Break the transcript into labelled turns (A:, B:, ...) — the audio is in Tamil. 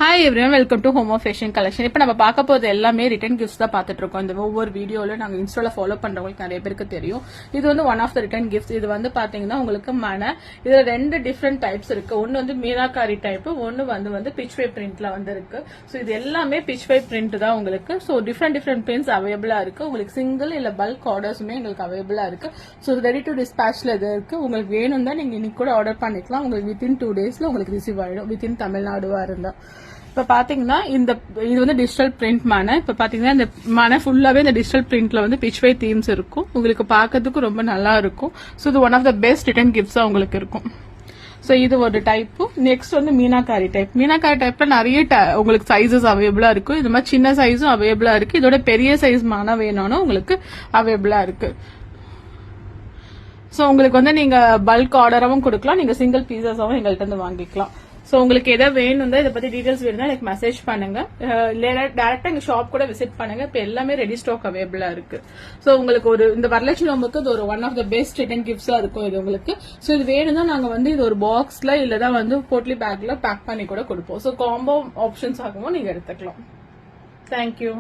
A: Hi everyone, welcome to home of fashion collection. இப்போ நம்ம பார்க்க போது எல்லாமே ரிட்டன் கிஃப்ட்ஸ் தான் பார்த்துட்டு இருக்கோம். இந்த ஒவ்வொரு வீடியோவில் நாங்கள் இன்ஸ்டால ஃபாலோ பண்றவங்களுக்கு நிறைய பேருக்கு தெரியும். இது வந்து one of the return gifts. இது வந்து பாத்தீங்கன்னா உங்களுக்கு இதுல 2 டிஃப்ரெண்ட் டைப்ஸ் இருக்கு. ஒன்னு வந்து மீனாக்காரி டைப், ஒன்னு வந்து பிச்வே பிரிண்ட்ல வந்து இருக்கு. ஸோ இது எல்லாமே பிச்வே பிரிண்ட் தான் உங்களுக்கு. ஸோ டிஃப்ரெண்ட் பிரிண்ட்ஸ் அவைலபிளா இருக்கு. உங்களுக்கு சிங்கிள் இல்ல பல்க் ஆர்டர்ஸுமே எங்களுக்கு அவைலபிளா இருக்கு. ஸோ ரெடி டு டிஸ்பேச்ல இது இருக்கு. உங்களுக்கு வேணும் தான் நீங்க இன்னைக்கு கூட ஆர்டர் பண்ணிக்கலாம். உங்களுக்கு வித்தின் 2 டேஸ்ல உங்களுக்கு ரிசீவ் ஆயிடும், வித்தின் தமிழ்நாடுவா இருந்தா. இப்ப பாத்தீங்கன்னா இது வந்து டிஜிட்டல் பிரிண்ட் மனை. இப்ப பாத்தீங்கன்னா இந்த மனை ஃபுல்லாவே இந்த டிஜிட்டல் பிரிண்ட்ல வந்து பிச்வே தீம்ஸ் இருக்கும். உங்களுக்கு பாக்கிறதுக்கு ரொம்ப நல்லா இருக்கும். ஸோ இது one of the best return கிஃப்ட்ஸா உங்களுக்கு இருக்கும். ஸோ இது ஒரு டைப். நெக்ஸ்ட் வந்து மீனாக்காரி டைப். மீனாக்காரி டைப்ல நிறைய உங்களுக்கு சைசஸ் அவைலபிளா இருக்கும். இது மாதிரி சின்ன சைஸும் அவைலபிளா இருக்கு. இதோட பெரிய சைஸ் மனை வேணும்னா உங்களுக்கு அவைலபிளா இருக்கு. ஸோ உங்களுக்கு வந்து நீங்க பல்க் ஆர்டராகவும் கொடுக்கலாம், நீங்க சிங்கிள் பீசஸாவும் எங்கள்கிட்ட இருந்து வாங்கிக்கலாம். ஸோ உங்களுக்கு எதை வேணும் இதை பத்தி டீடைல்ஸ் வேணும்னா எனக்கு மெசேஜ் பண்ணுங்க. டேரக்டா எங்க ஷாப் கூட விசிட் பண்ணுங்க. இப்போ எல்லாமே ரெடி ஸ்டாக் அவைலபிளா இருக்கு. ஸோ உங்களுக்கு இந்த வரலட்சுமி நோம்புக்கு இது ஒரு one of the best return கிஃப்ட்ஸா இருக்கும் இது உங்களுக்கு. ஸோ இது வேணும்னா நாங்க வந்து இது ஒரு பாக்ஸ்ல இல்லதான் வந்து போட்லி பேக்ல பேக் பண்ணி கூட கொடுப்போம். ஸோ காம்போ ஆப்ஷன்ஸ் ஆகவும் நீங்க எடுத்துக்கலாம். தேங்க்யூ.